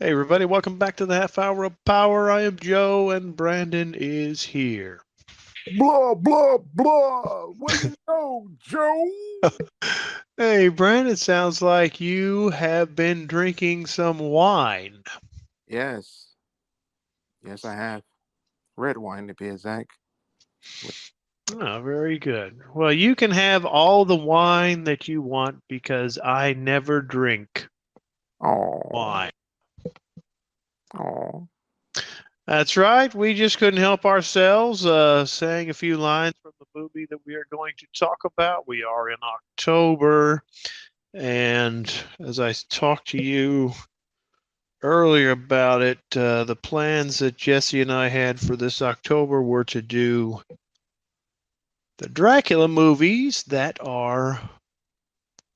Hey everybody, welcome back to the half hour of power. I am Joe and Brandon is here. Blah, blah, blah. What do you know, Joe? Hey Brandon, it sounds like you have been drinking some wine. Yes. Yes, I have. Red wine, to be exact. Oh, very good. Well, you can have all the wine that you want because I never drink Oh, wine. oh. That's right. We just couldn't help ourselves saying a few lines from the movie that we are going to talk about. We are in October, and as I talked to you earlier about it, the plans that Jesse and I had for this October were to do the Dracula movies that are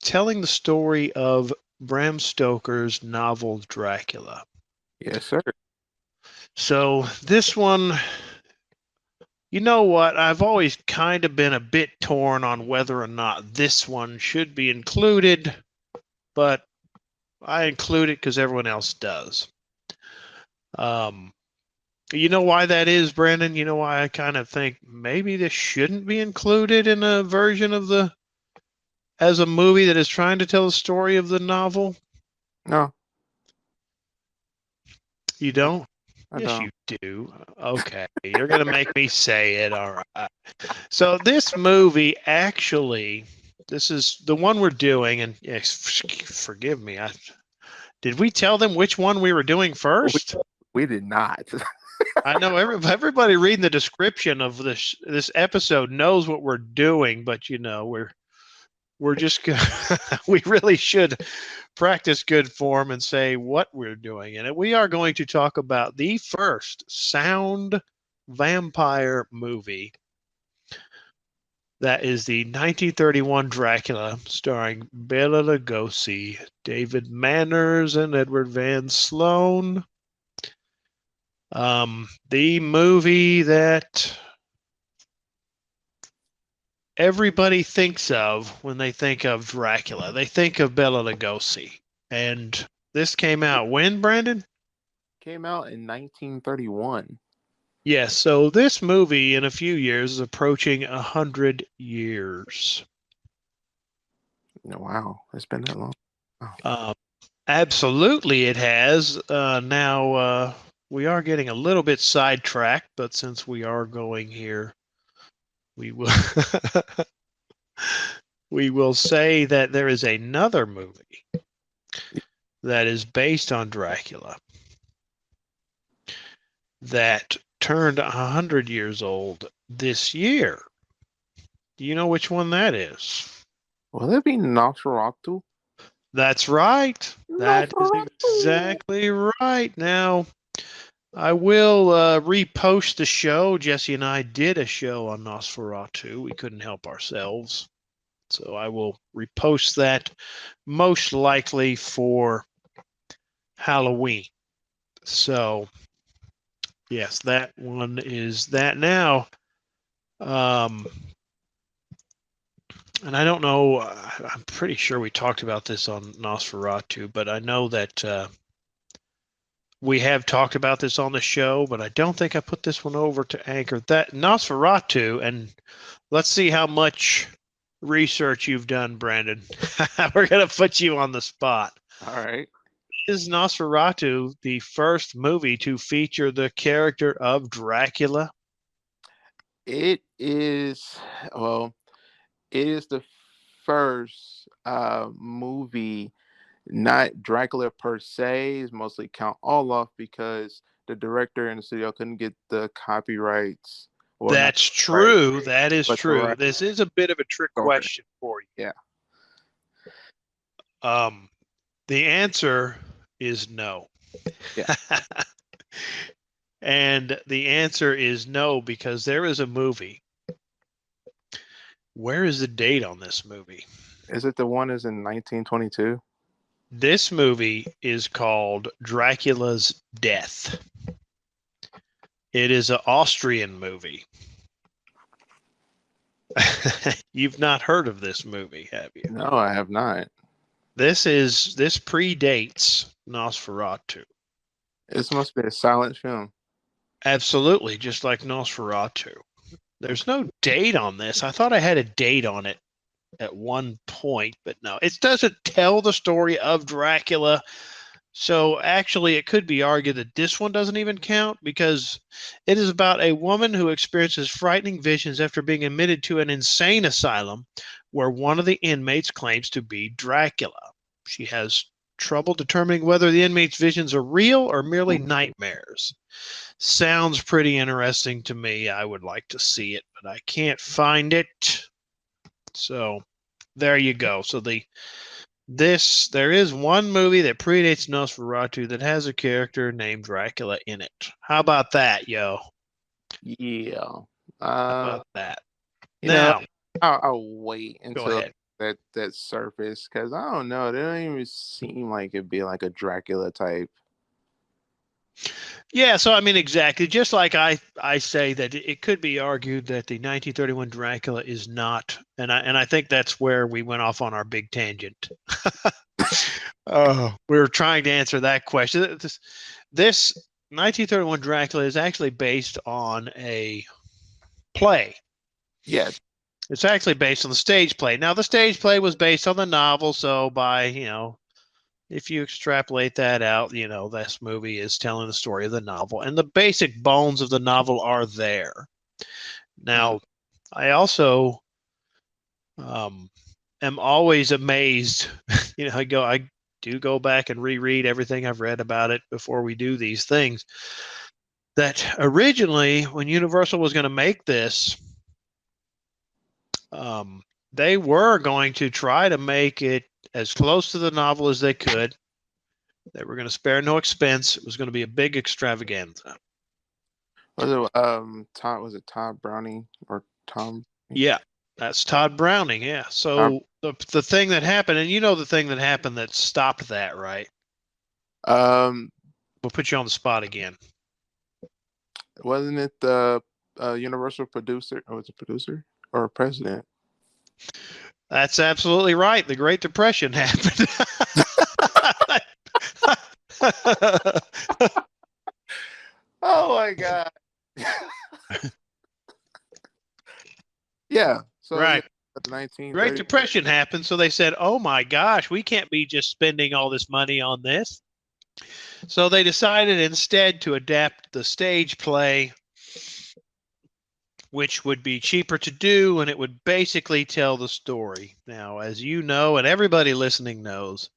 telling the story of Bram Stoker's novel Dracula. Yes, sir. So this one, you know what? I've always kind of been a bit torn on whether or not this one should be included, but I include it because everyone else does. Um, You know why that is, Brandon? You know why I kind of think maybe this shouldn't be included in a version of the as a movie that is trying to tell the story of the novel? No, You don't? I Yes, don't. you do. Okay, you're gonna make me say it. All right. So this movie actually, this is the one we're doing, and yes, forgive me. Did we tell them which one we were doing We, first? we did not. I know everybody reading the description of this episode knows what we're doing, but we're just we really should practice good form and say what we're doing in it. We are going to talk about the first sound vampire movie. That is the 1931 Dracula, starring Bela Lugosi, David Manners, and Edward Van Sloan. The movie that everybody thinks of when they think of Dracula. They think of Bela Lugosi. And this came out when, Brandon? Came out in 1931. Yes, so this movie in a few years is approaching 100 years. Wow, it's been that long. Oh. Uh, Absolutely, it has. Now, we are getting a little bit sidetracked, but since we are going here, we will we will say that there is another movie that is based on Dracula that turned 100 years old this year. Do you know which one that is? Will it be Nosferatu? That's right. That is Nosferatu! exactly right. Now, I will repost the show. Jesse and I did a show on Nosferatu. We couldn't help ourselves. So I will repost that most likely for Halloween. So, yes, that one is that now. Um, and I don't know, I'm pretty sure we talked about this on Nosferatu, but I know that we have talked about this on the show, but I don't think I put this one over to Anchor. That Nosferatu, and let's see how much research you've done, Brandon. We're going to put you on the spot. All right. Is Nosferatu the first movie to feature the character of Dracula? It is, well, it is the first movie, not Dracula per se, is mostly Count Olaf because the director and the studio couldn't get the copyrights. Well, not That's right, true. That is but the true. right This is a bit of a trick story. question for you. Yeah. The answer is no. Yeah. And the answer is no because there is a movie. Where is the date on this movie? Is it the one is in 1922? This movie is called Dracula's Death. It is an Austrian movie. You've not heard of this movie, have you? No, I have not. This predates Nosferatu. This must be a silent film. Absolutely, just like Nosferatu. There's no date on this. I thought I had a date on it at one point, but no, it doesn't tell the story of Dracula. So actually, it could be argued that this one doesn't even count because it is about a woman who experiences frightening visions after being admitted to an insane asylum where one of the inmates claims to be Dracula. She has trouble determining whether the inmate's visions are real or merely nightmares. Sounds pretty interesting to me. I would like to see it, but I can't find it. So there you go. So there is one movie that predates Nosferatu that has a character named Dracula in it. How about that, yo? Yeah. How about that? You know, Now, I'll wait go until ahead. that surface because I don't know. It don't even seem like it'd be like a Dracula type. Yeah, so I mean, exactly. Just like I say that it could be argued that the 1931 Dracula is not, and I think that's where we went off on our big tangent. We were trying to answer that question. This 1931 Dracula is actually based on a play. Yeah. It's actually based on the stage play. Now, the stage play was based on the novel, so by, if you extrapolate that out, this movie is telling the story of the novel, and the basic bones of the novel are there. Now, I also am always amazed. I do go back and reread everything I've read about it before we do these things. That originally, when Universal was going to make this, they were going to try to make it as close to the novel as they could. They were going to spare no expense. It was going to be a big extravaganza. Was it Todd Browning or Tom? Yeah, that's Todd Browning. Yeah. So the thing that happened, and the thing that happened that stopped that, right? We'll put you on the spot again. Wasn't it the Universal producer, or was it producer or president? That's absolutely right. The Great Depression happened. Oh my God. Yeah. So right. The 1930s. Great Depression happened, so they said, "Oh my gosh, we can't be just spending all this money on this." So they decided instead to adapt the stage play, which would be cheaper to do, and it would basically tell the story. Now, as you know, and everybody listening knows,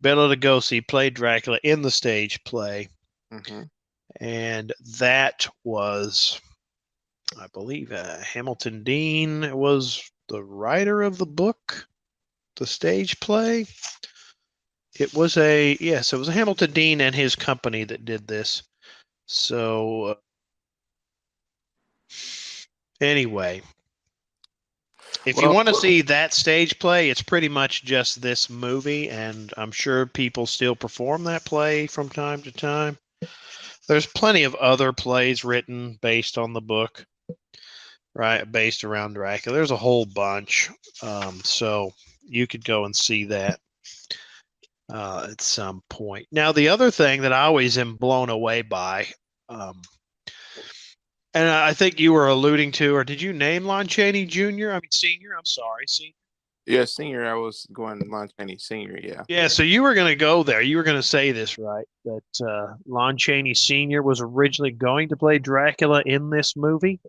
Bela Lugosi played Dracula in the stage play, and that was, I believe, Hamilton Dean was the writer of the book, the stage play. It was it was a Hamilton Dean and his company that did this. So anyway, if you want to see that stage play, it's pretty much just this movie, and I'm sure people still perform that play from time to time. There's plenty of other plays written based on the book, right? Based around Dracula. There's a whole bunch. So you could go and see that at some point. Now, the other thing that I always am blown away by, and I think you were alluding to, or did you name Lon Chaney Jr.? I mean, Senior. I'm sorry, Senior. Yeah, Senior. I was going Lon Chaney Senior. Yeah. Yeah. So you were going to go there. You were going to say this, right? That Lon Chaney Senior was originally going to play Dracula in this movie.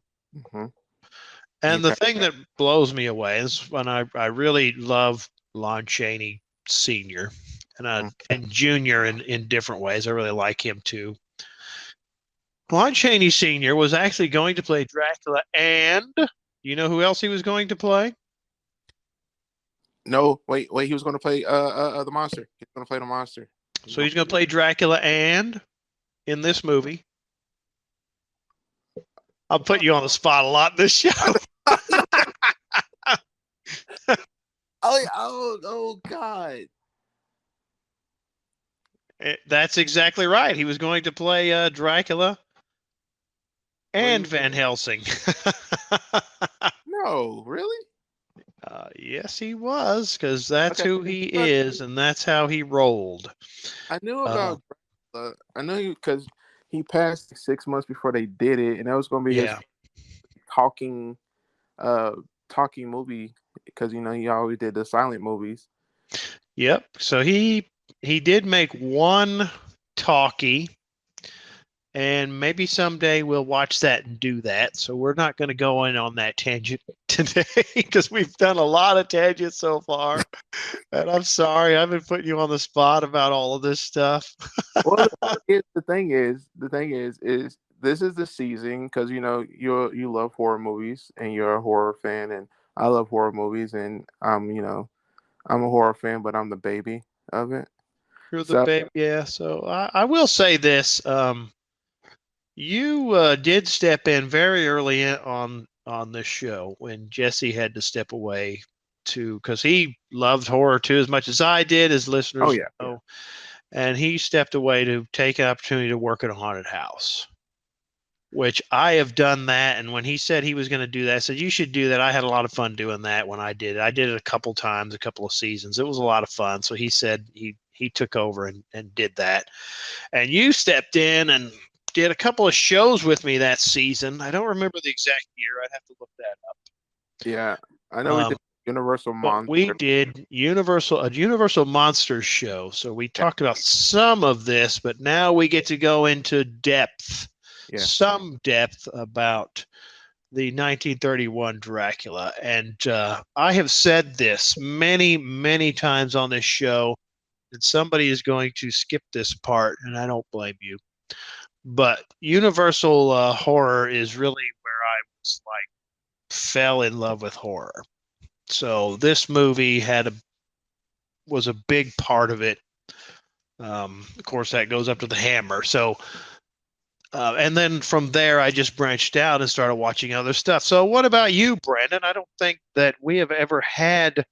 And the thing that blows me away is when I really love Lon Chaney Senior and Junior in different ways. I really like him too. Lon Chaney Sr. was actually going to play Dracula, and you know who else he was going to play? No, wait. He was going to play the monster. He's going to play the monster. So he's going to play Dracula and in this movie. I'll put you on the spot a lot in this show. Oh God. That's exactly right. He was going to play Dracula and Van Helsing. No, really? Yes, he was, because that's who he is, and that's how he rolled. I knew about I know you because he passed 6 months before they did it, and that was going to be his Yeah. talking, uh, talking movie because he always did the silent movies. Yep. So he did make one talkie, and maybe someday we'll watch that and do that. So we're not going to go in on that tangent today because we've done a lot of tangents so far. And I'm sorry, I've been putting you on the spot about all of this stuff. Well, the thing is, this is the season because you love horror movies and you're a horror fan, and I love horror movies, and I'm a horror fan, but I'm the baby of it. You're the So baby. Yeah. So I will say this. You did step in very early on this show when Jesse had to step away to because he loved horror too as much as I did, as oh listeners yeah, know, and he stepped away to take an opportunity to work at a haunted house, which I have done that. And when he said he was going to do that, I said you should do that. I had a lot of fun doing that when I did it. I did it a couple times, a couple of seasons. It was a lot of fun. So he said he took over and did that. And you stepped in and did a couple of shows with me that season. I don't remember the exact year. I'd have to look that yeah. I know we up. did Universal But we Monster. did a Universal Monsters show. So we Yeah, talked about some of this, but now we get to go into yeah. some depth about the 1931 Dracula. And I have said this many, many times on this show, and somebody is going to skip this part, and I don't blame you. But Universal horror is really where I was like fell in love with horror. So this movie was a big part of it. Of course, that goes up to the Hammer. So, and then from there, I just branched out and started watching other stuff. So, what about you, Brandon? I don't think that we have ever had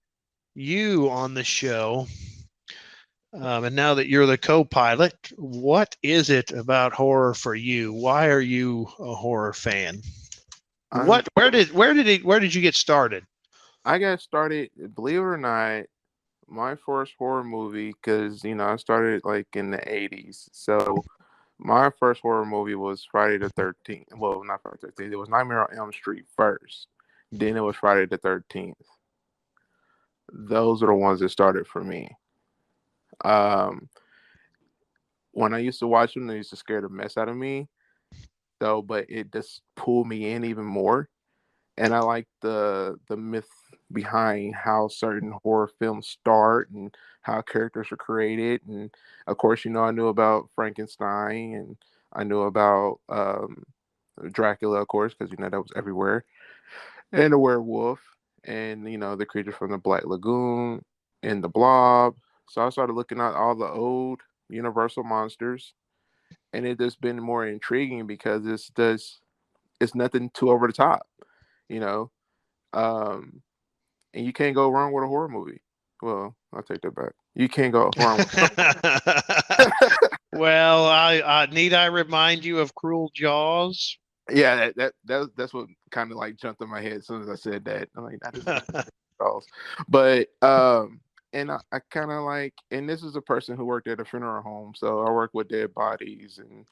you on the show. And now that you're the co-pilot, what is it about horror for you? Why are you a horror fan? I'm. Where did you get started? I got started. Believe it or not, my first horror movie because I started like in the '80s. So my first horror movie was Friday the 13th. Well, not Friday the 13th. It was Nightmare on Elm Street first. Then it was Friday the 13th. Those are the ones that started for me. Um, when I used to watch them, they used to scare the mess out of me. So, but it just pulled me in even more. And I like the myth behind how certain horror films start and how characters are created. And of course, I knew about Frankenstein and I knew about Dracula, of course, because that was everywhere, and the werewolf, and the creature from the Black Lagoon and the Blob. So I started looking at all the old Universal monsters, and it just been more intriguing because it's nothing too over the top, you know. Um, and you can't go wrong with a horror movie. Well, I'll take that back. You can't go wrong with some. Well, I need I remind you of Cruel Jaws? Yeah, that's what kind of like jumped in my head as soon as I said that. I'm like, that is not Jaws. But and I kind of like, and this is a person who worked at a funeral home, so I work with dead bodies and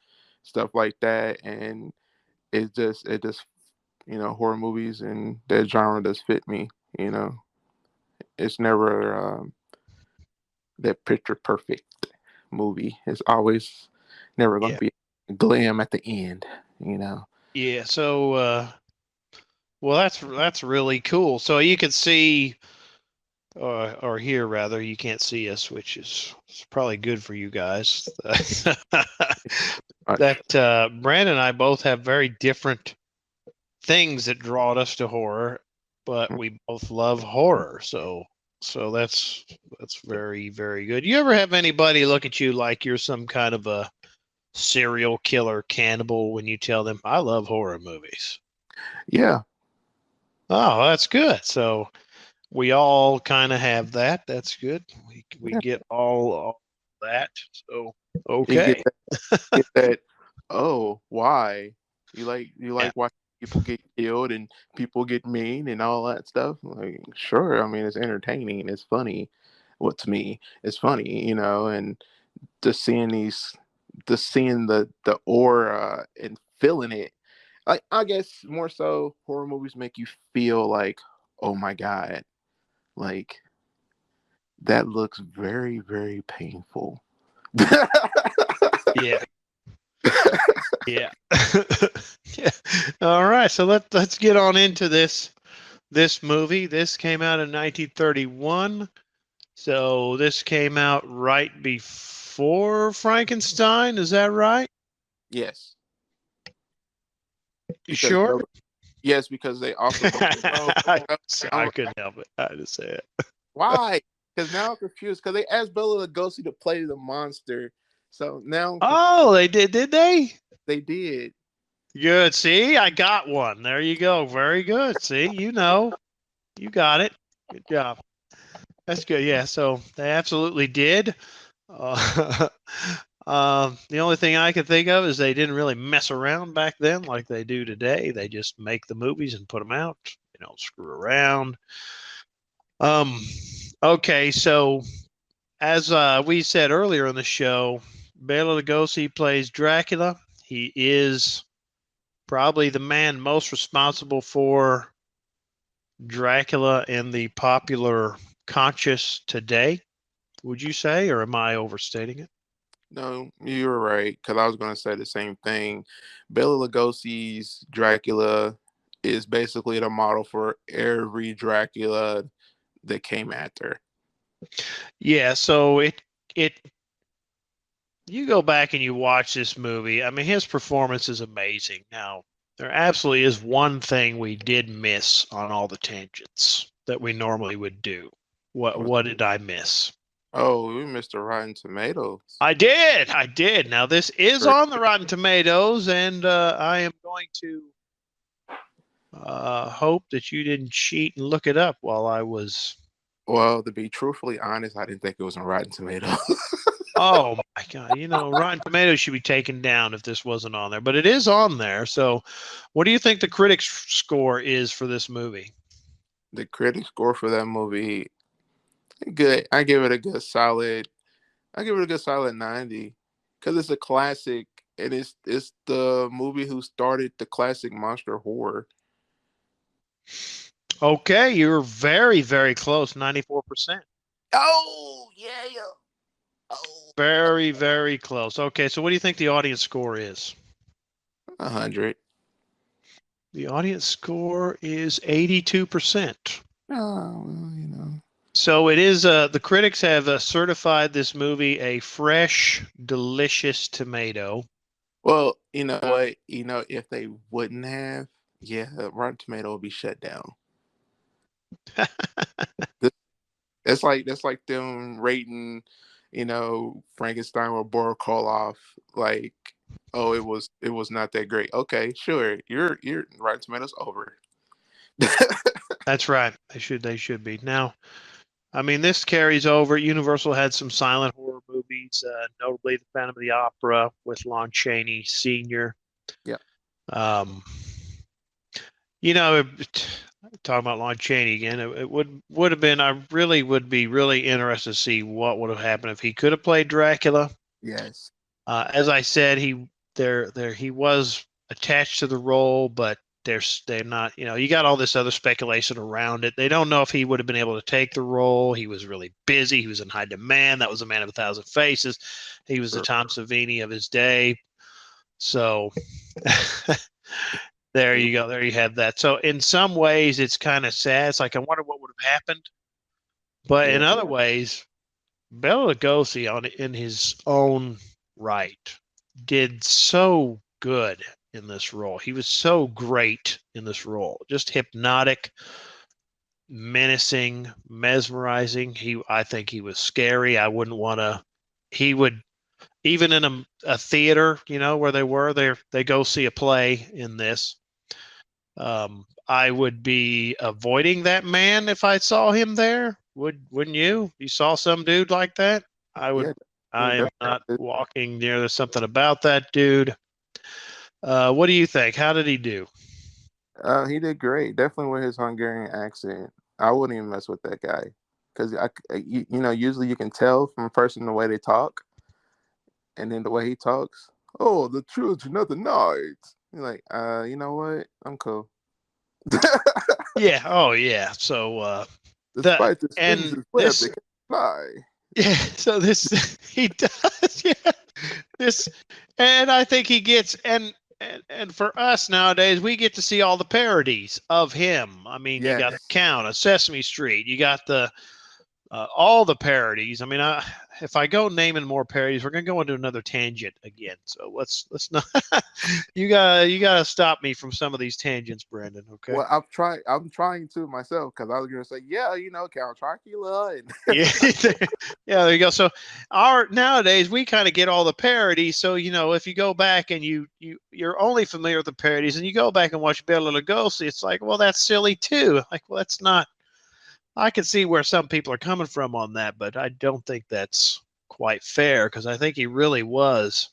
stuff like that, and it just horror movies and that genre does fit me. You know, it's never that picture perfect movie. It's always never going Yeah. to be glam at the end. You know. Yeah. So, well, that's really cool. So you can see, or hear rather, you can't see us, which is probably good for you guys. That Brandon and I both have very different things that draw us to horror, but we both love horror. So that's very, very good. You ever have anybody look at you like you're some kind of a serial killer cannibal when you tell them I love horror movies? Yeah, Oh, that's good. So we all kind of have that. That's good. We yeah. get all that. So You okay. get that. Oh, why? You Yeah. like watching people get killed and people get mean and all that stuff? Like, sure. I mean, it's entertaining. It's funny. Well, to me, it's funny, and just seeing these. just seeing the aura and feeling it. Like, I guess more so horror movies make you feel like, oh my god, like that looks very, very painful. Yeah. Yeah. Yeah. All right. So let's get on into this movie. This came out in 1931. So this came out right before Frankenstein. Is that right? Yes, You because sure? yes, because they also don't know. I couldn't help it. I had to say it. Why? Because now I'm confused. Because they asked Bela Lugosi to play the monster, so now Oh, they did. Did they? they did. Good. See, I got one. There you go. Very good. See, you got it. Good job. That's good. Yeah. So they absolutely did. Uh, the only thing I could think of is they didn't really mess around back then like they do today. They just make the movies and put them out. Screw around. Um, okay, so as we said earlier in the show, Bela Lugosi plays Dracula. He is probably the man most responsible for Dracula in the popular conscious today. Would you say, or am I overstating it? No, you were right. Because I was going to say the same thing. Bela Lugosi's Dracula is basically the model for every Dracula that came after. Yeah, so it you go back and you watch this movie. I mean, his performance is amazing. Now, there absolutely is one thing we did miss on all the tangents that we normally would do. What did I miss? Oh, we missed the Rotten Tomatoes. I did. I did. Now this is on the Rotten Tomatoes, and I am going to hope that you didn't cheat and look it up while I was. Well, to be truthfully honest, I didn't think it was on Rotten Tomatoes. Oh my God! Rotten Tomatoes should be taken down if this wasn't on there, but it is on there. So, what do you think the critics' score is for this movie? The critic score for that movie, good. I give it a good solid. I give it a good solid 90 because it's a classic, and it's the movie who started the classic monster horror. Okay, you're very, very close, 94%. Oh yeah, yeah. Oh, Very, very close. Okay, so what do you think the audience score is? 100. The audience score is 82%. Oh, well. So it is, the critics have certified this movie a fresh, delicious tomato. Well, you know what? If they wouldn't have, yeah, Rotten Tomato would be shut down. That's like them rating, Frankenstein or Borikolov like, oh, it was not that great. Okay, sure, you're Rotten Tomatoes over. That's right. They should be. Now, I mean, this carries over. Universal had some silent horror movies, notably The Phantom of the Opera with Lon Chaney Sr. Yeah. Um, you know, talking about Lon Chaney again, it would have been. I really would be really interested to see what would have happened if he could have played Dracula. Yes. As I said, he was attached to the role, but they're not. You got all this other speculation around it. They don't know if he would have been able to take the role. He was really busy. He was in high demand. That was a man of a thousand faces. He was the Tom Savini of his day. So there you go. There you have that. So in some ways, it's kind of sad. It's like I wonder what would have happened. But in Yeah. other ways, Bela Lugosi in his own right did so good in this role. He was so great in this role. Just hypnotic, menacing, mesmerizing. I think he was scary. I wouldn't want to. He would even in a theater, where they go see a play in this. I would be avoiding that man if I saw him there. Wouldn't you? You saw some dude like that? I would. Yeah. I am not walking near. There's something about that dude. What do you think? How did he do? He did great. Definitely with his Hungarian accent. I wouldn't even mess with that guy because usually you can tell from a person the way they talk. And then the way he talks, oh, the children of the night. You're like, you know what? I'm cool. Yeah. Oh, yeah. So Despite the and strings' web, they this, can fly. yeah. So this he does, yeah. This, and I think he gets and for us nowadays, we get to see all the parodies of him. I mean, you got the Yes. Count of Sesame Street, you got the all the parodies. I mean, if I go naming more parodies, we're gonna go into another tangent again. So let's not. you gotta stop me from some of these tangents, Brandon. Okay. Well, I'm trying to myself because I was gonna say, yeah, Count Dracula and Yeah, yeah. There you go. So our nowadays we kind of get all the parodies. So if you go back and you're only familiar with the parodies, and you go back and watch Bela Lugosi, it's like, well, that's silly too. Like, well, that's not. I can see where some people are coming from on that, but I don't think that's quite fair because I think he really was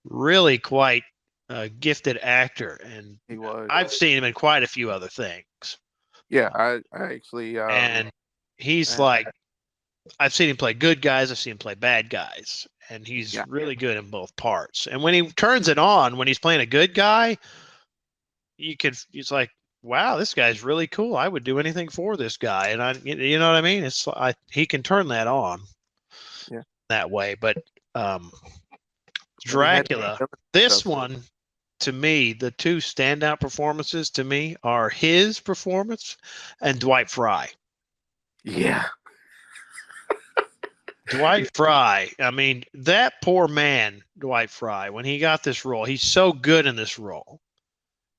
really quite a gifted actor, and he was. I've seen him in quite a few other things. Yeah, I actually And he's and like, I've seen him play good guys, I've seen him play bad guys, and he's yeah, really good in both parts. And when he turns it on, when he's playing a good guy, it's like, wow, this guy's really cool. I would do anything for this guy. And you know what I mean? He can turn that on yeah. that way. But But he had Dracula, this one, to me, the two standout performances to me are his performance and Dwight Fry. Yeah. Dwight Fry. I mean, that poor man, Dwight Fry, when he got this role, he's so good in this role.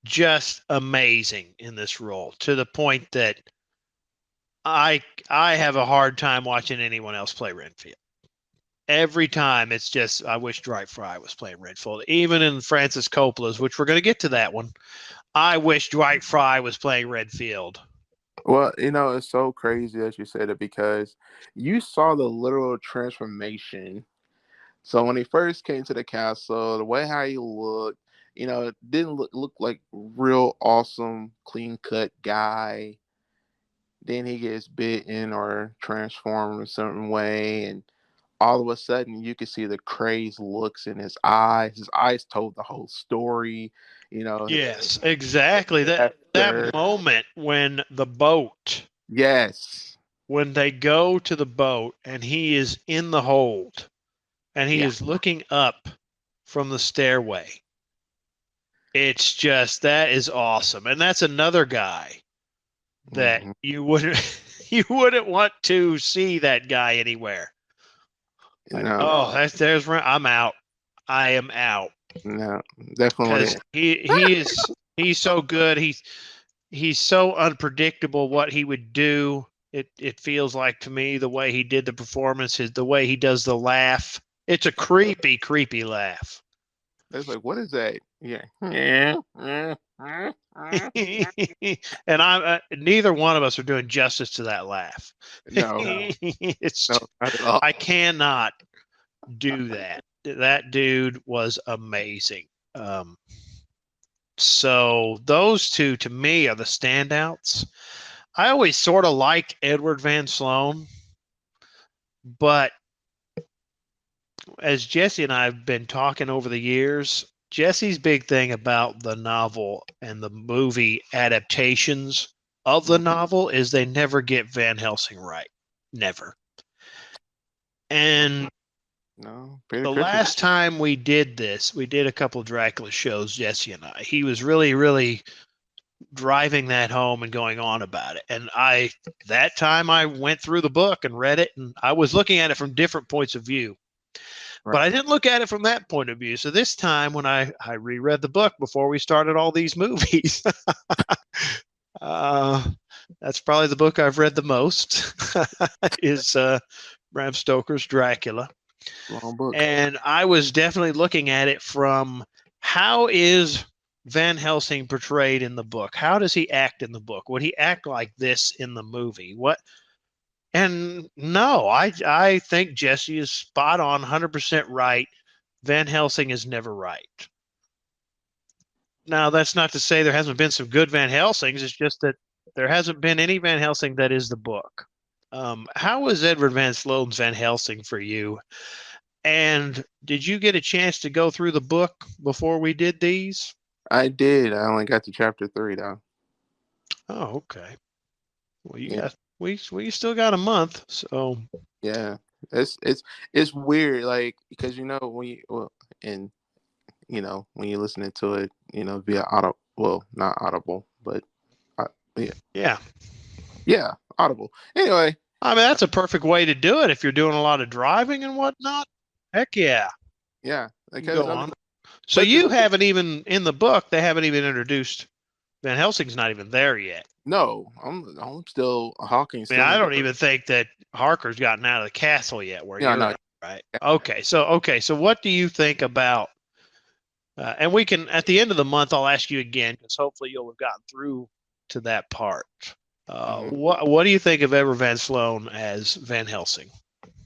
Just amazing in this role to the point that I have a hard time watching anyone else play Renfield. Every time it's just, I wish Dwight Fry was playing Renfield. Even in Francis Coppola's, which we're going to get to that one, I wish Dwight Fry was playing Renfield. Well, it's so crazy that you said it because you saw the literal transformation. So when he first came to the castle, the way how he looked, it didn't look like real awesome, clean cut guy. Then he gets bitten or transformed a certain way, and all of a sudden you could see the crazed looks in his eyes. His eyes told the whole story. Yes, exactly. That After, moment when the boat, yes, when they go to the boat and he is in the hold and he yeah, is looking up from the stairway. It's just, that is awesome. And that's another guy that you wouldn't want to see that guy anywhere. Like, oh, I'm out. I am out. No, definitely. Because he's so good. He's so unpredictable what he would do. It feels like to me the way he did the performance, the way he does the laugh. It's a creepy, creepy laugh. It's like, what is that? Yeah. And I'm neither one of us are doing justice to that laugh. No, It's no, not at all. I cannot do that. That dude was amazing. So those two to me are the standouts. I always sort of liked Edward Van Sloan, but as Jesse and I have been talking over the years, Jesse's big thing about the novel and the movie adaptations of the novel is they never get Van Helsing right. Never. And No, the last time we did this, we did a couple of Dracula shows, Jesse and I. He was really, really driving that home and going on about it. And that time I went through the book and read it, and I was looking at it from different points of view. Right. But I didn't look at it from that point of view. So this time when I reread the book before we started all these movies, that's probably the book I've read the most is Bram Stoker's Dracula. Long book. And I was definitely looking at it from, how is Van Helsing portrayed in the book? How does he act in the book? Would he act like this in the movie? What? And no, I think Jesse is spot on, 100% right. Van Helsing is never right. Now, that's not to say there hasn't been some good Van Helsings. It's just that there hasn't been any Van Helsing that is the book. How was Edward Van Sloan's Van Helsing for you? And did you get a chance to go through the book before we did these? I did. I only got to chapter 3 though. Oh, okay. Well, you Yeah, got we still got a month, so yeah. It's weird, like because when you and when you're listening to it, via auto, well, not audible, but yeah, yeah. yeah, audible. Anyway, I mean, that's a perfect way to do it if you're doing a lot of driving and whatnot. Heck yeah, yeah, you can because go I mean, on. So but the you haven't even in the book. They haven't even introduced Van Helsing's not even there yet. no, I'm still Hawking I mean, still I in. don't even think that Harker's gotten out of the castle yet where Yeah, you're no, at, right? Okay. So what do you think about? And we can at the end of the month, I'll ask you again because hopefully you'll have gotten through to that part. mhm. What do you think of Ever Van Sloan as Van Helsing?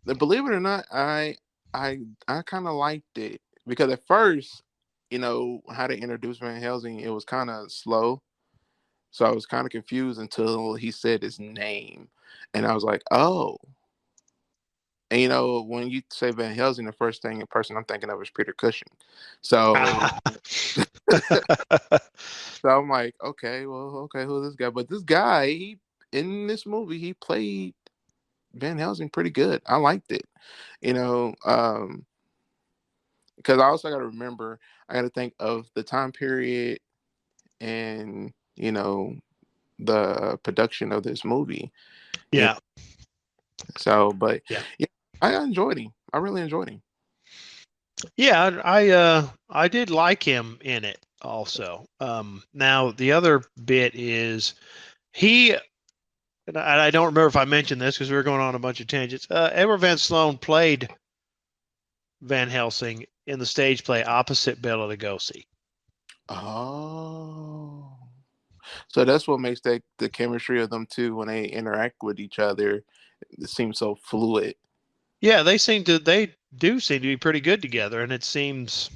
Believe it or not, I kind of liked it because at first, how they introduced Van Helsing, it was kind of slow. So I was kind of confused until he said his name. And I was like, oh. And when you say Van Helsing, the first person I'm thinking of is Peter Cushing. So so I'm like, okay, well, okay, who's this guy? But this guy, in this movie, he played Van Helsing pretty good. I liked it. You know, because I also got to remember, I got to think of the time period and the production of this movie. Yeah. So, but Yeah. yeah, I enjoyed him. I really enjoyed him. Yeah, I did like him in it also. Now the other bit is he and I don't remember if I mentioned this because we were going on a bunch of tangents. Edward Van Sloan played Van Helsing in the stage play opposite Bela Lugosi. Oh, so that's what makes the chemistry of them two when they interact with each other. It seems so fluid. Yeah, they do seem to be pretty good together, and it seems,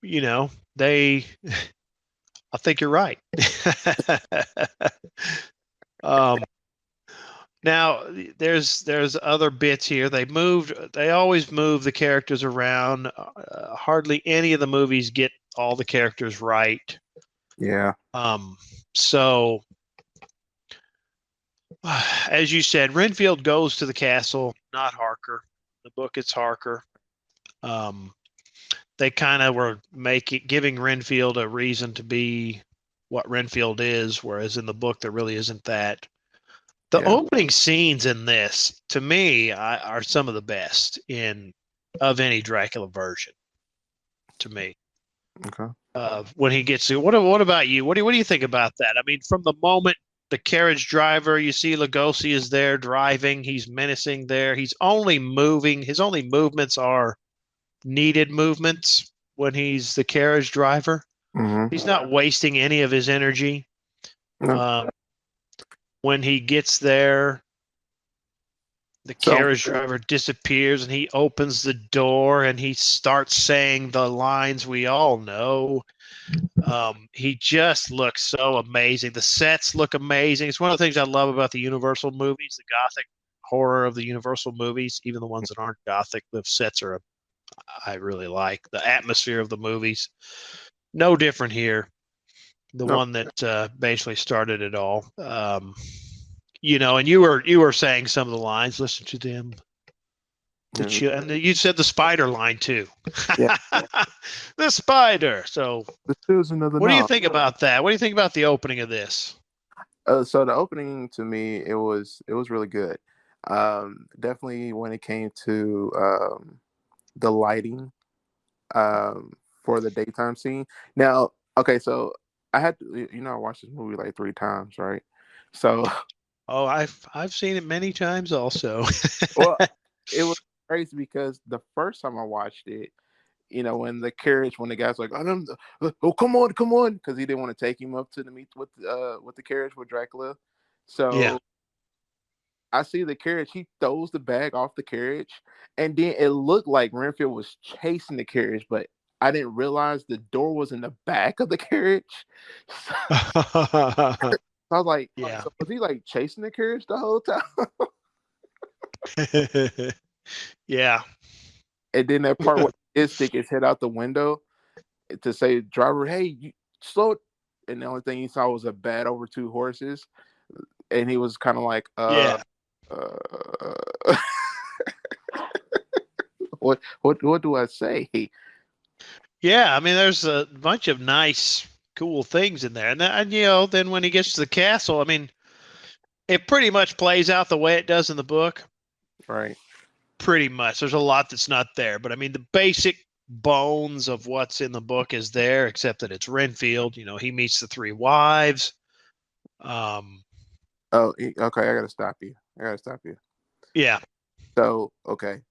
they. I think you're right. um, Now there's other bits here. They always move the characters around. Hardly any of the movies get all the characters right. Yeah. So as you said, Renfield goes to the castle, not Harker. The book it's Harker. Um, they kind of were giving Renfield a reason to be what Renfield is, whereas in the book there really isn't that. The Yeah. opening scenes in this, to me, are some of the best of any Dracula version. To me, Okay. when he gets to what about you? What do you think about that? I mean, from the moment the carriage driver, you see Lugosi is there driving, he's menacing there. He's only moving. His only movements are needed movements when he's the carriage driver. Mm-hmm. He's not wasting any of his energy. No. When he gets there, the So carriage driver disappears and he opens the door and he starts saying the lines we all know. He just looks so amazing. The sets look amazing. It's one of the things I love about the Universal movies, the gothic horror of the Universal movies, even the ones that aren't gothic. The sets I really like. The atmosphere of the movies. No different here. The no. one that basically started it all. And you were saying some of the lines. Listen to them. And you said the spider line too. Yeah. The spider. So, This is another what do you knob. think about that? What do you think about the opening of this? So the opening to me, it was really good. Definitely when it came to the lighting for the daytime scene. Now, okay, so I had to, I watched this movie like 3 times, right? So, Oh, I've seen it many times also. well, it was crazy because the first time I watched it, when the guy's like, oh, come on, because he didn't want to take him up to the meet with the carriage with Dracula. Yeah. So I see the carriage, he throws the bag off the carriage, and then it looked like Renfield was chasing the carriage, but I didn't realize the door was in the back of the carriage. So I was like, Yeah. so was he like chasing the carriage the whole time? Yeah. And then that part where he did stick his head out the window to say, "Driver, hey, you slow it." And the only thing he saw was a bat over two horses, and he was kind of like, Yeah. uh, what do I say?" Yeah, I mean, there's a bunch of nice, cool things in there, and then when he gets to the castle, I mean, it pretty much plays out the way it does in the book. Right. Pretty much, there's a lot that's not there, but I mean, the basic bones of what's in the book is there, except that it's Renfield. He meets the three wives. Um, Oh, okay. I gotta stop you. yeah, So, okay,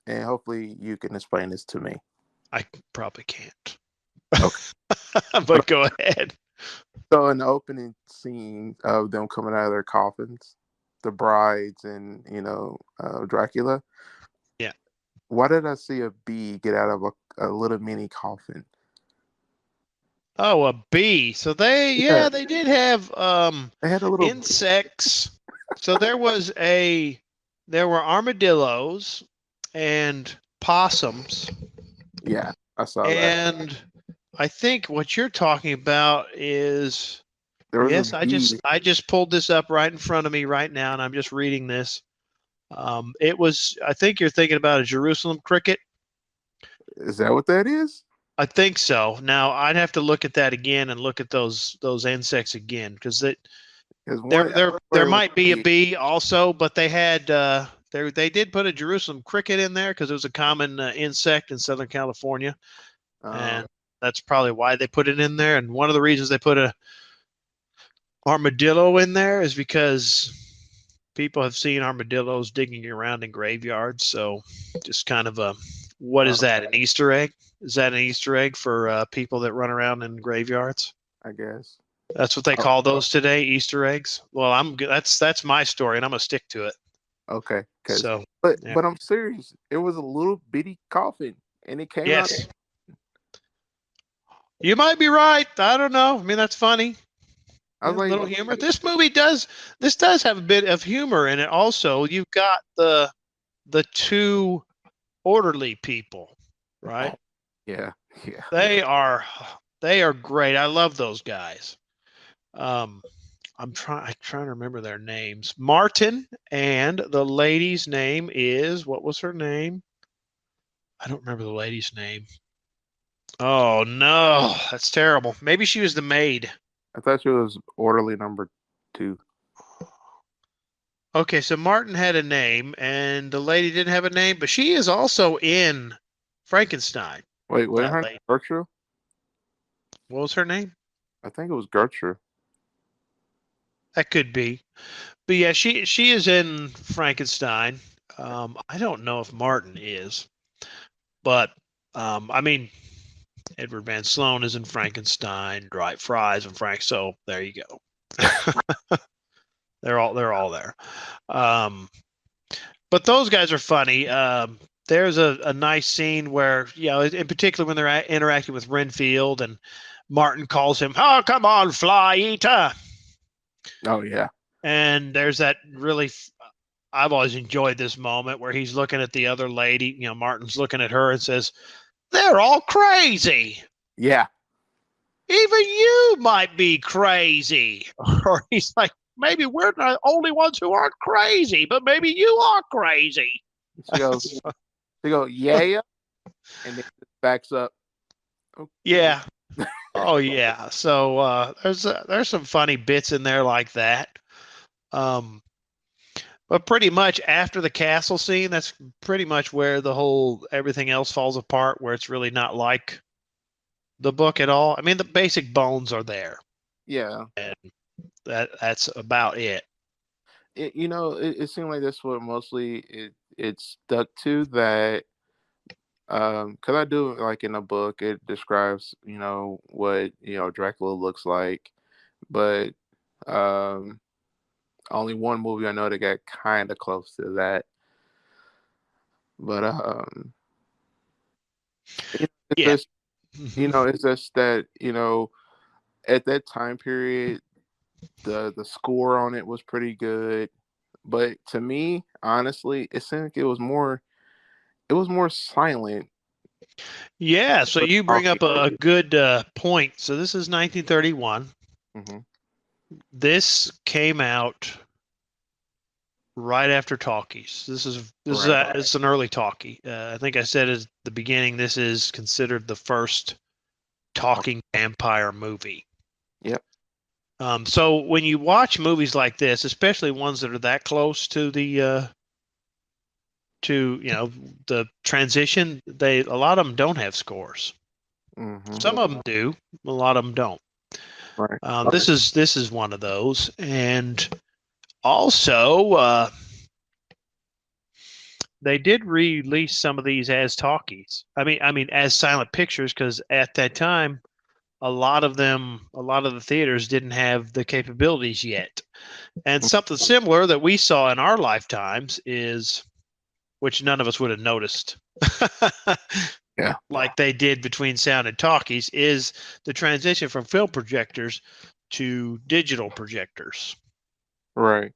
and hopefully you can explain this to me. I probably can't, Okay. but go ahead. So, in the opening scene of them coming out of their coffins, the brides and Dracula. Yeah. Why did I see a bee get out of a little mini coffin? Oh, a bee. So Yeah, they did have they had a little. insects. So there were armadillos and possums, Yeah, I saw that. and I think what you're talking about is, There was a yes, bee. I just pulled this up right in front of me right now, and I'm just reading this. It was, I think you're thinking about a Jerusalem cricket. Is that what that is? I think so. Now I'd have to look at that again and look at those insects again, because Because there one there where there it was might be a bee also, but they did put a Jerusalem cricket in there because it was a common insect in Southern California, um, and that's probably why they put it in there. And one of the reasons they put a armadillo in there is because people have seen armadillos digging around in graveyards. So just kind of what is uh, that? An Easter egg? Is that an Easter egg for people that run around in graveyards? I guess. That's what they Oh, call those today, Easter eggs. Well, that's my story, and I'm gonna stick to it. okay. Because, So, but yeah. but I'm serious. It was a little bitty coffin, and it came out. Yes, you might be right. I don't know. I mean, that's funny. I was A little like, humor. This does have a bit of humor in it. Also, you've got the two orderly people, right? yeah, yeah. They are they are great. I love those guys. Um, I'm trying to remember their names. Martin, and the lady's name is, what was her name? I don't remember the lady's name. Oh no, that's terrible. Maybe she was the maid. I thought she was orderly number two. Okay, so Martin had a name and the lady didn't have a name, but she is also in Frankenstein. Wait, That her name lady. Gertrude? What was her name? I think it was Gertrude. That could be. But yeah, she is in Frankenstein. I don't know if Martin is, but I mean, Edward Van Sloan is in Frankenstein. Dwight Fry's in Frank. So there you go. They're all there. Um, but those guys are funny. There's a nice scene where, in particular when they're interacting with Renfield, and Martin calls him, "Oh, come on, fly eater." Oh yeah, And there's that really, I've always enjoyed this moment where he's looking at the other lady. Martin's looking at her and says, "They're all crazy. yeah, Even you might be crazy." Or he's like, "Maybe we're the only ones who aren't crazy, but maybe you are crazy." she goes, yeah, and then it backs up. Okay. Yeah. Oh yeah. So there's some funny bits in there like that. Um, but pretty much after the castle scene, that's pretty much where the whole everything else falls apart, where it's really not like the book at all. I mean, the basic bones are there, Yeah, and that's about it. it seemed like that's what mostly it stuck to that. Because I do like in a book, it describes what Dracula looks like, but um, only one movie I know that got kind of close to that. But it's Yeah. just it's just that at that time period, the score on it was pretty good. But to me, honestly, it seemed like it was more it was more silent. Yeah, so But you bring up a good point. So this is 1931. hmm This came out right after talkies. This is Right. it's an early talkie. I think I said at the beginning this is considered the first talking vampire movie. Yep. So when you watch movies like this, especially ones that are that close to the the transition, a lot of them don't have scores. hmm Some of them do, a lot of them don't. Right. This is one of those, and also they did release some of these as talkies. I mean as silent pictures, because at that time, a lot of the theaters didn't have the capabilities yet. And something similar that we saw in our lifetimes is, which none of us would have noticed, Yeah. like they did between sound and talkies, is the transition from film projectors to digital projectors. Right.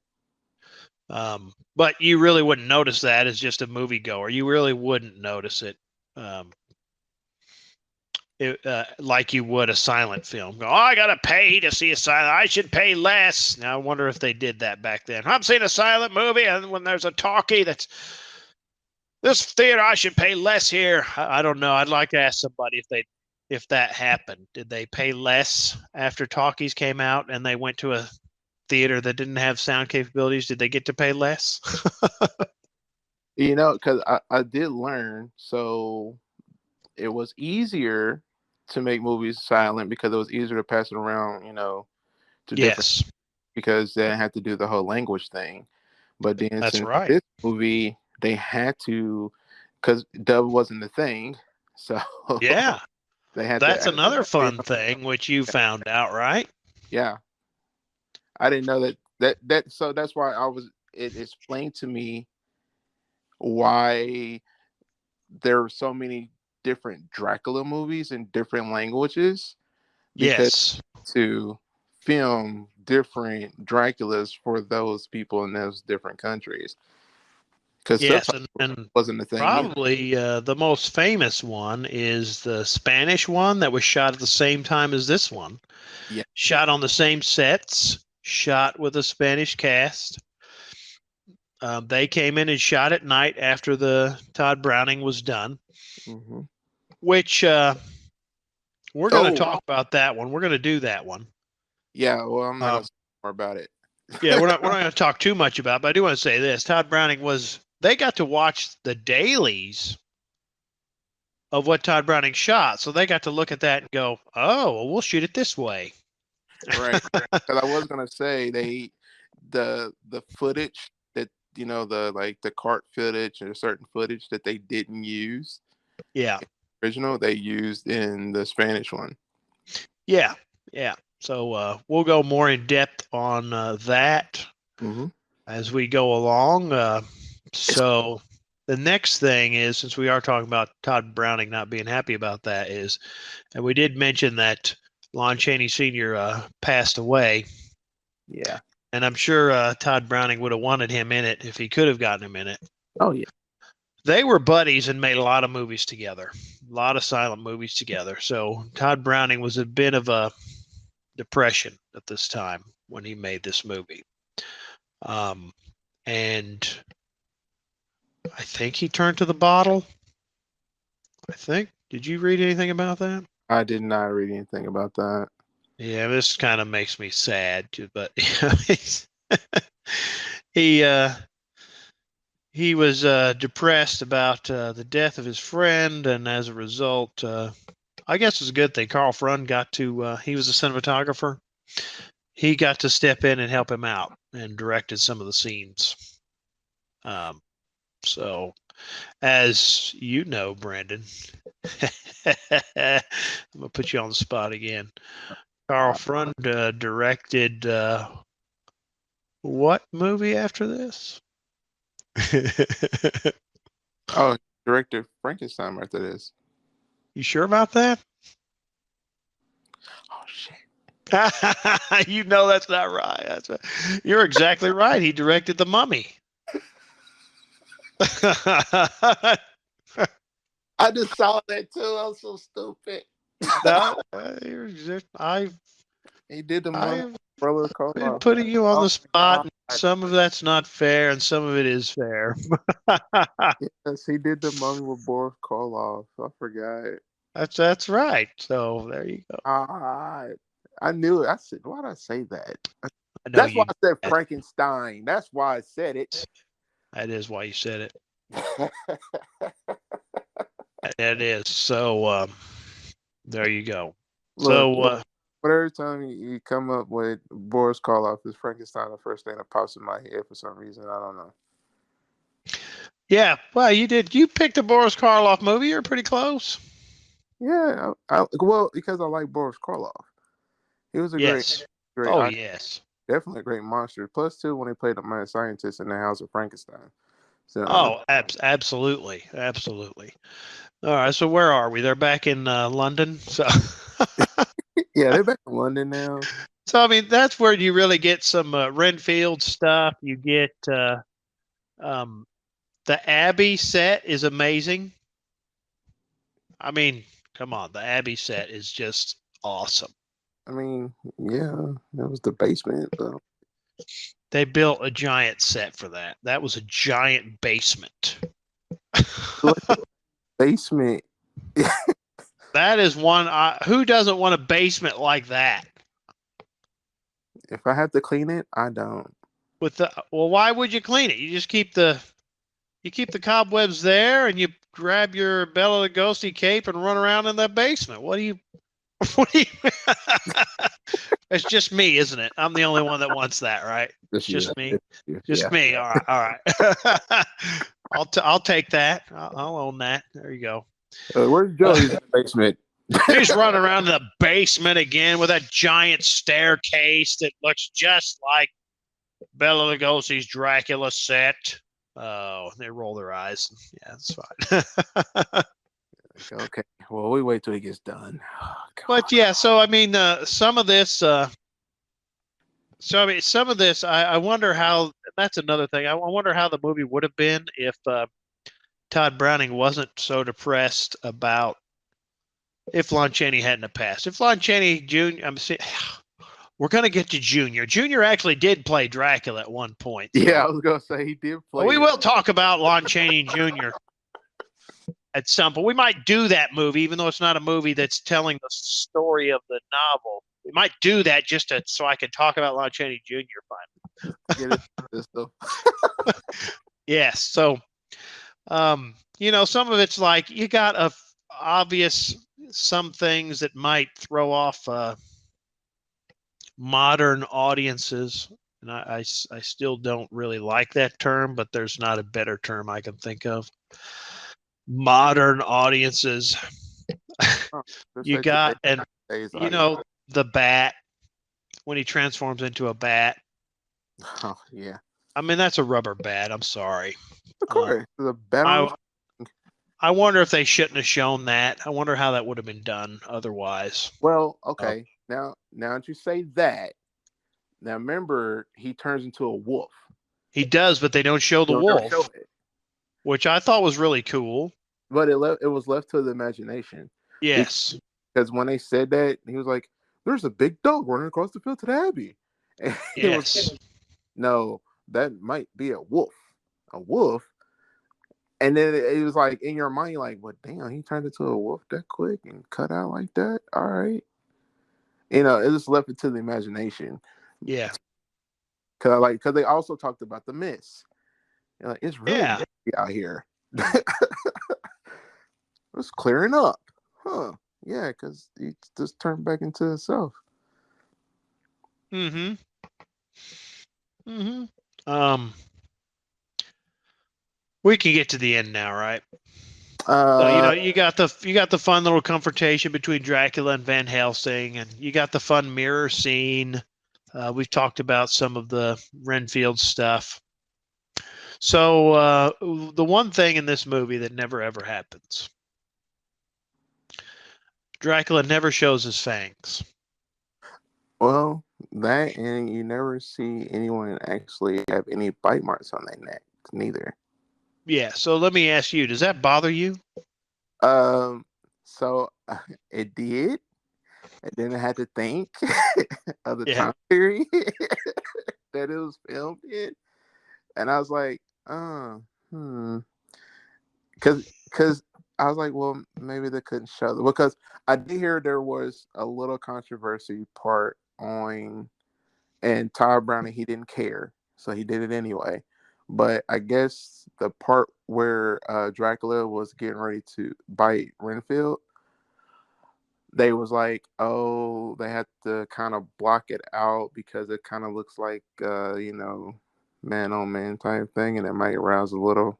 But you really wouldn't notice that as just a moviegoer. You really wouldn't notice it, like you would a silent film. Go, oh, I gotta pay to see a silent. I should pay less. Now I wonder if they did that back then. I'm seeing a silent movie, and when there's a talkie that's this theater, I should pay less here. I don't know. I'd like to ask somebody if that happened. Did they pay less after talkies came out and they went to a theater that didn't have sound capabilities? Did they get to pay less? Because I did learn, so it was easier to make movies silent because it was easier to pass it around, to different, Yes, because they didn't have to do the whole language thing. But then that's since right. this movie, they had to, because dub wasn't the thing, so Yeah, they had that's to. another fun thing which you found out, right? Yeah, I didn't know so that's why it explained to me why there are so many different Dracula movies in different languages, because Yes, to film different Draculas for those people in those different countries, because yes, subtitles and wasn't a thing either. probably the most famous one is the Spanish one that was shot at the same time as this one. Yeah. Shot on the same sets, shot with a Spanish cast. They came in and shot at night after the Todd Browning was done, hmm which we're going to Oh, talk about that one. We're going to do that one. yeah. Well, I'm not gonna Um, say more about it. yeah, we're not going to talk too much about it, but I do want to say this. Todd Browning they got to watch the dailies of what Todd Browning shot. So they got to look at that and go, oh, well, we'll shoot it this way. Right. Because I was gonna say the footage that the cart footage or certain footage that they didn't use Yeah. original, they used in the Spanish one. Yeah. Yeah. So we'll go more in depth on that Mm-hmm. as we go along. So the next thing is, since we are talking about Todd Browning not being happy about that, and we did mention that Lon Chaney Sr. Passed away, Yeah. and I'm sure Todd Browning would have wanted him in it if he could have gotten him in it. Oh yeah. They were buddies and made a lot of movies together, a lot of silent movies together. So Todd Browning was a bit of a depression at this time when he made this movie. And I think he turned to the bottle. I think. Did you read anything about that? I did not read anything about that. Yeah, this kind of makes me sad, but he he was depressed about the death of his friend, and as a result, I guess it's a good thing. Carl Frun got to. He was a cinematographer. He got to step in and help him out and directed some of the scenes. So, as you know, Brandon, I'm gonna put you on the spot again. Carl Frun directed what movie after this? Oh, director Frankenstein after this. You sure about that? Oh shit. You know that's not right. You're exactly right. He directed The Mummy. I just saw that too. I was so stupid. No, He did the mummy I've brother call been off. putting you on Oh the my spot. And god! some of that's not fair, and some of it is fair. Yes, he did the mummy with Boris Karloff. I forgot. That's right. So there you go. Ah, I knew it. I said, why did I say that? I know That's why you. I said Frankenstein. That's why I said it. That is why you said it. It is. So there you go. Look, So but every time you come up with Boris Karloff is Frankenstein, the first thing that pops in my head for some reason. I don't know. yeah, well, you did. You picked a Boris Karloff movie. You're pretty close. Yeah, well, because I like Boris Karloff. He was a Yes. great, Oh, yes. definitely a great monster. Plus, too, when he played the mad scientist in the House of Frankenstein. So, Oh, absolutely, absolutely. All right. So where are we? They're back in London. So. yeah, they're back in London now. So I mean, that's where you really get some Renfield stuff. You get um, the Abbey set is amazing. I mean, come on, the Abbey set is just awesome. I mean, yeah, that was the basement, though. They built a giant set for that. That was a giant basement. Basement. That is one. Who doesn't want a basement like that? If I have to clean it, I don't. Well, why would you clean it? You just keep the cobwebs there, and you grab your Bela Lugosi cape and run around in that basement. What do you? What do you? It's just me, isn't it? I'm the only one that wants that, right? Just me. Just me. All right. All right. I'll take that. I'll own that. There you go. Where's Joey's in the basement? He's running around in the basement again with that giant staircase that looks just like Bela Lugosi's Dracula set. Oh, they roll their eyes. Yeah, it's fine. Okay. Well, we wait till he gets done. Oh, but yeah, so I mean, some of this. Some of this, I wonder how. That's another thing. I wonder how the movie would have been if Todd Browning wasn't so depressed about if Lon Chaney hadn't passed. If Lon Chaney Jr. We're gonna get to Junior. Junior actually did play Dracula at one point. So. Yeah, I was gonna say he did play. We will talk about Lon Chaney Jr. at some point. We might do that movie, even though it's not a movie that's telling the story of the novel. We might do that just so I can talk about Lon Chaney Jr. finally. Yes. So, some of it's like you got some things that might throw off modern audiences. And I still don't really like that term, but there's not a better term I can think of. Modern audiences. You got, and the bat when he transforms into a bat. Oh yeah. I mean, that's a rubber bat. I'm sorry. Of course, the bat. I wonder if they shouldn't have shown that. I wonder how that would have been done otherwise. Well, okay. Now that you say that, now remember he turns into a wolf. He does, but they don't show the wolf, which I thought was really cool. But it was left to the imagination. Yes. Because when they said that, he was like, "There's a big dog running across the field to the Abbey." And yes. No, that might be a wolf. A wolf. And then it was like in your mind, you're like, "Well, damn, he turned into a wolf that quick and cut out like that." All right. It just left it to the imagination. Yeah. Because they also talked about the mist. Like, it's really out here. It's clearing up. Huh. Yeah, because he just turned back into himself. Mm-hmm. We can get to the end now, right? So, you got the fun little confrontation between Dracula and Van Helsing, and you got the fun mirror scene. We've talked about some of the Renfield stuff. So the one thing in this movie that never ever happens, Dracula never shows his fangs. Well, that, and you never see anyone actually have any bite marks on their neck, neither. Yeah, so let me ask you, does that bother you? So it did, and then I had to think of the Yeah. time period that it was filmed in, and I was like, hmm, because I was like, well, maybe they couldn't show them because I did hear there was a little controversy part on, and Todd Browning he didn't care, so he did it anyway. But I guess the part where Dracula was getting ready to bite Renfield, they was like, oh, they had to kind of block it out because it kind of looks like, man on man type thing, and it might arouse a little.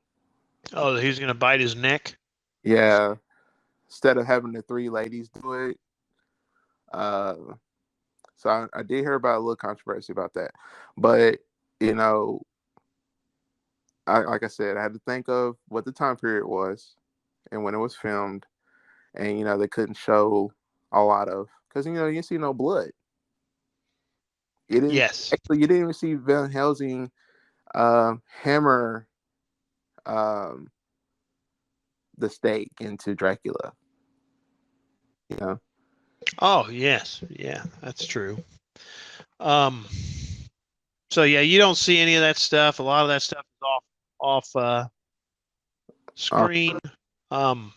Oh, he's gonna bite his neck. Yeah, instead of having the three ladies do it. Uh, so I did hear about a little controversy about that, but you know, like I said, I had to think of what the time period was and when it was filmed, and they couldn't show a lot of because you didn't see no blood. Yes. You didn't even see Van Helsing hammer um, the stake into Dracula. You know. Oh, yes. Yeah, that's true. Um, so yeah, you don't see any of that stuff. A lot of that stuff is off Uh, screen. Um,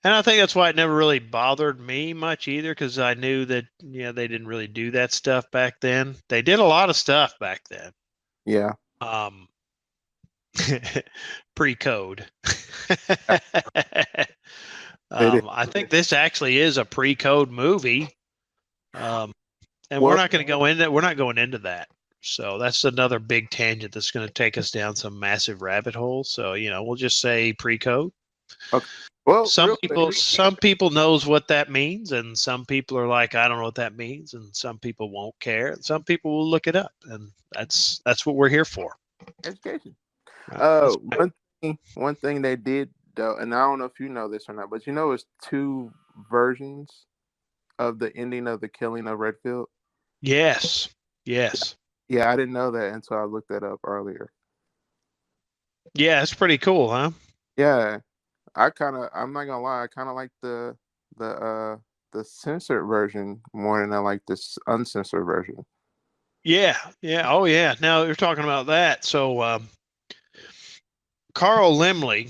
and I think that's why it never really bothered me much either, because I knew that they didn't really do that stuff back then. They did a lot of stuff back then. yeah. Um, pre-code. They did. I think this actually is a pre-code movie. And we're Well, not going to go into we're not going into that. So that's another big tangent that's going to take us down some massive rabbit hole. So, we'll just say pre-code. okay. Well, Some people knows what that means, and some people are like, I don't know what that means, and some people won't care, and some people will look it up, and that's what we're here for. education. That's right. One thing they did though, and I don't know if you know this or not, but it's two versions of the ending of the killing of Redfield. Yes. Yes. Yeah, I didn't know that until I looked that up earlier. Yeah, it's pretty cool, huh? Yeah, I'm not gonna lie, I kind of like the the censored version more than I like this uncensored version. Yeah. Yeah. Oh, yeah. Now you're talking about that. So, Carl Limley,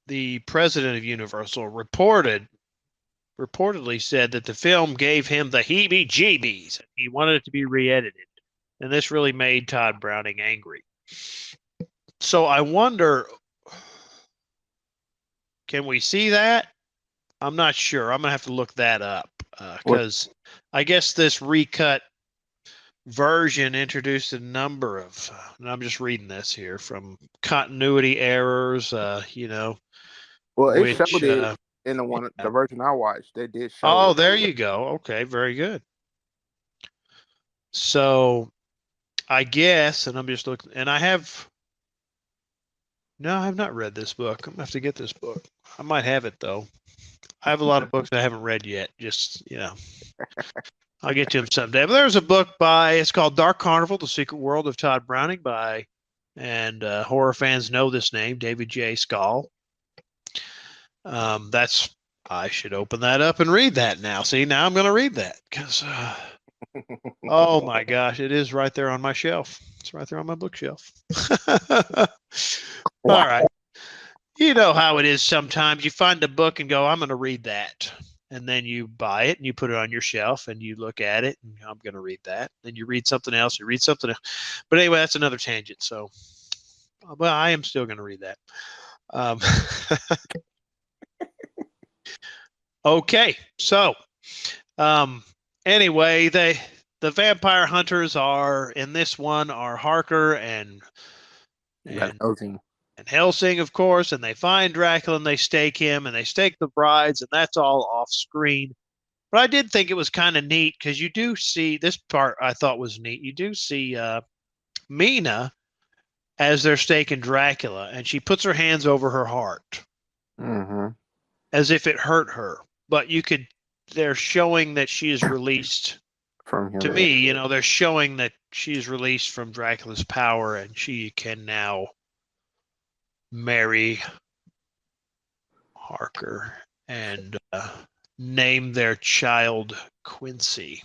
the president of Universal, reportedly said that the film gave him the heebie-jeebies. He wanted it to be re-edited, and this really made Todd Browning angry. So I wonder, can we see that? I'm not sure. I'm gonna have to look that up because I guess this recut version introduced a number of, and I'm just reading this here, from continuity errors, Well, it which, showed it in the version I watched. They did show oh, it. there you go. Okay, very good. So I guess, and I'm just looking, and no, I have not read this book. I'm gonna have to get this book. I might have it though. I have a lot of books I haven't read yet. Just, I'll get to them someday. But there's a book it's called Dark Carnival: The Secret World of Todd Browning and horror fans know this name, David J. Schall. I should open that up and read that now. See, now I'm going to read that because, oh my gosh, it is right there on my shelf. It's right there on my bookshelf. All Wow. right. You know how it is sometimes. You find a book and go, I'm going to read that. And then you buy it and you put it on your shelf and you look at it and I'm going to read that. Then you read something else, you read something else. But anyway, that's another tangent. So, well, I am still going to read that. Okay. So, anyway, the vampire hunters are in this one are Harker and Helsing. and Helsing, of course, and they find Dracula and they stake him and they stake the brides, and that's all off screen. But I did think it was kind of neat because you do see this part I thought was neat. You do see Mina as they're staking Dracula, and she puts her hands over her heart as if it hurt her. But they're showing that she is released. From him. To me, they're showing that she's released from Dracula's power and she can now marry Harker and name their child Quincy.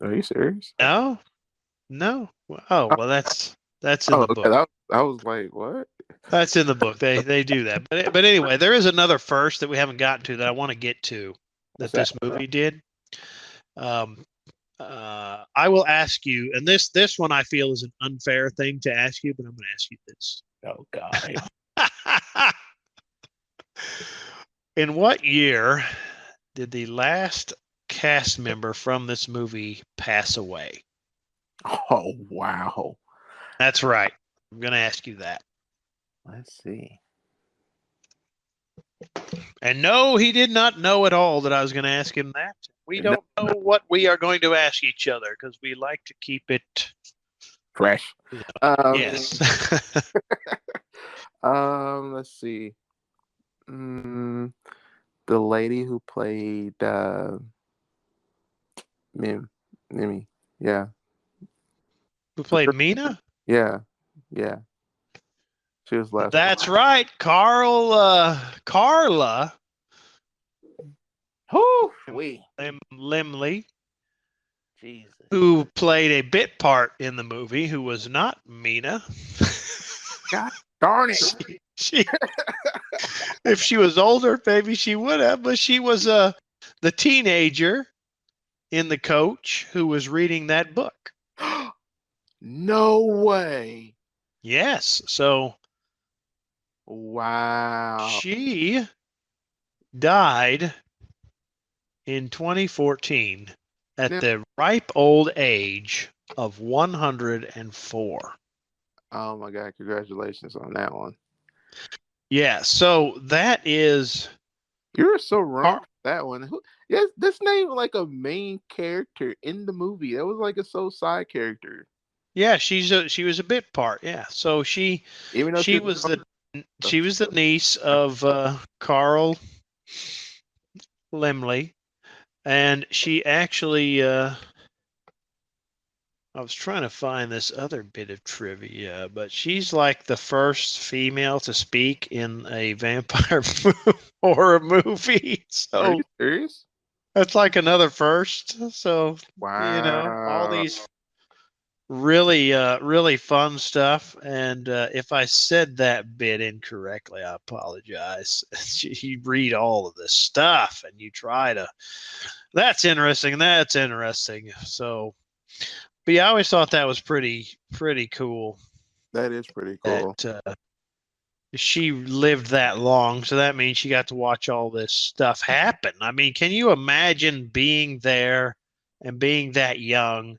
Are you serious? No, no. Oh, well, that's in Oh, the okay. book. I was like, what? That's in the book. They do that. But anyway, there is another first that we haven't gotten to that I want to get to What's that that? this movie did. Um, I will ask you, and this one I feel is an unfair thing to ask you, but I'm going to ask you this. Oh God. In what year did the last cast member from this movie pass away? Oh wow. That's right. I'm going to ask you that. Let's see. And no, he did not know at all that I was going to ask him that. We don't know what we are going to ask each other because we like to keep it Fresh. yes. Let's see. The lady who played Mimi. Yeah. Who played Mina? Yeah. Yeah. She was last. That's right. Carla Oh, we. Limley, Jesus. who played a bit part in the movie, who was not Mina. God darn it. She, if she was older, maybe she would have, but she was the teenager in The Coach who was reading that book. No way. Yes. So Wow. she died in 2014 at Now- the ripe old age of 104. Oh my God. Congratulations on that one. Yeah. So that is. You were so wrong with that one. Yes, this name like a main character in the movie. That was like a side character. Yeah, she was a bit part. Yeah. So she Even though she was the niece of Carl Limley, and she actually I was trying to find this other bit of trivia, but she's like the first female to speak in a vampire horror movie. Are So you serious? that's like another first. So Wow. all these really fun stuff. And if I said that bit incorrectly, I apologize. You read all of this stuff and you try to. That's interesting. That's interesting. So. But yeah, I always thought that was pretty cool. That is pretty cool. That she lived that long, so that means she got to watch all this stuff happen. I mean, can you imagine being there and being that young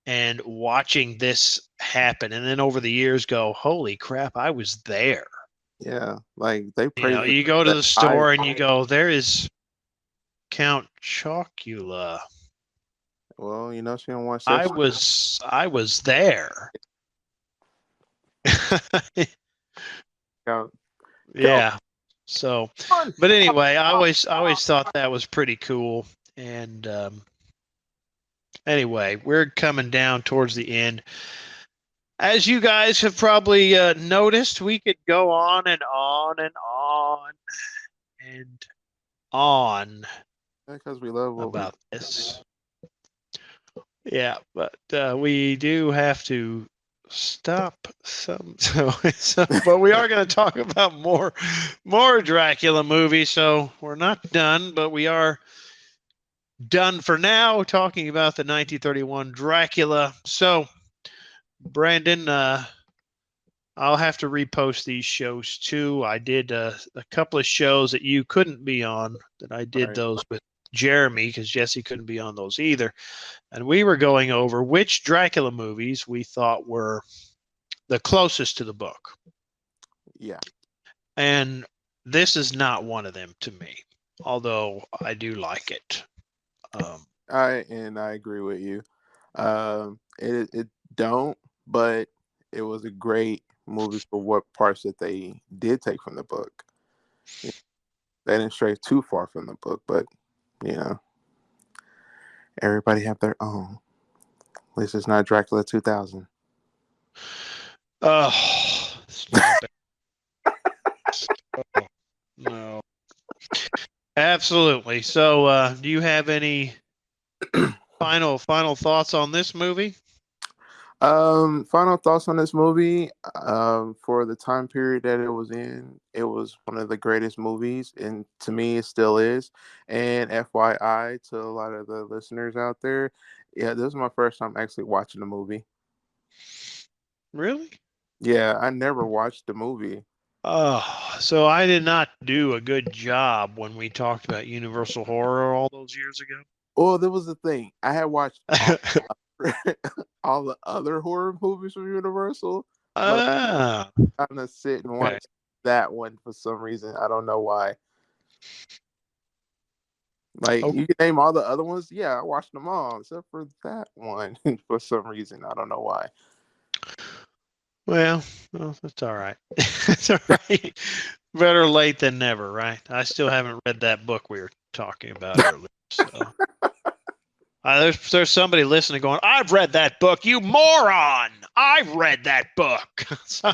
and watching this happen, and then over the years go, "Holy crap, I was there." Yeah, like they You go to the store and you go, "There is Count Chocula." Well, she don't watch I was there. Yeah. So, but anyway, I always thought that was pretty cool. And anyway, we're coming down towards the end. As you guys have probably noticed, we could go on and on and on and on because we love about this. Yeah, but we do have to stop some. But we are going to talk about more Dracula movies. So we're not done, but we are done for now talking about the 1931 Dracula. So, Brandon, I'll have to repost these shows too. I did a couple of shows that you couldn't be on, that I did those with Jeremy because Jesse couldn't be on those either. And we were going over which Dracula movies we thought were the closest to the book. Yeah. And this is not one of them to me, although I do like it. I agree with you. It don't, but it was a great movie for what parts that they did take from the book. They didn't stray too far from the book, but everybody have their own. At least it's not Dracula 2000. Oh, stop it. Absolutely. So, do you have any final thoughts on this movie? Final thoughts on this movie. For the time period that it was in, it was one of the greatest movies, and to me, it still is. And FYI to a lot of the listeners out there, yeah, this is my first time actually watching the movie. Really? Yeah, I never watched the movie. Oh, so I did not do a good job when we talked about Universal Horror all those years ago. Well, there was the thing. I had watched all, all the other horror movies from Universal, but Ah, I'm gonna sit and okay. watch that one for some reason. I don't know why. Like Oh, you can name all the other ones. Yeah, I watched them all except for that one for some reason. I don't know why. well, that's all right. It's all right. Better late than never, right? I still haven't read that book we were talking about earlier. So there's somebody listening going, I've read that book, you moron! I've read that book. So,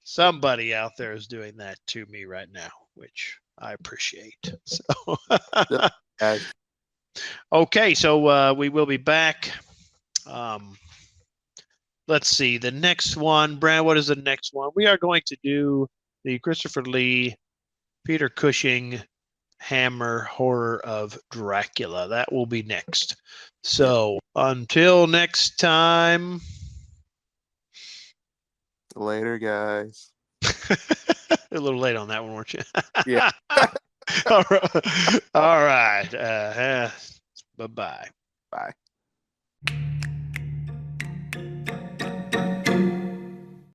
somebody out there is doing that to me right now, which I appreciate. So Still, guys, okay, so we will be back. Um, let's see the next one, Brad. What is the next one? We are going to do the Christopher Lee, Peter Cushing Hammer horror of Dracula. That will be next. yeah. So until next time. Later, guys. A little late on that one, weren't you? Yeah. All right. All right. Bye bye. Bye.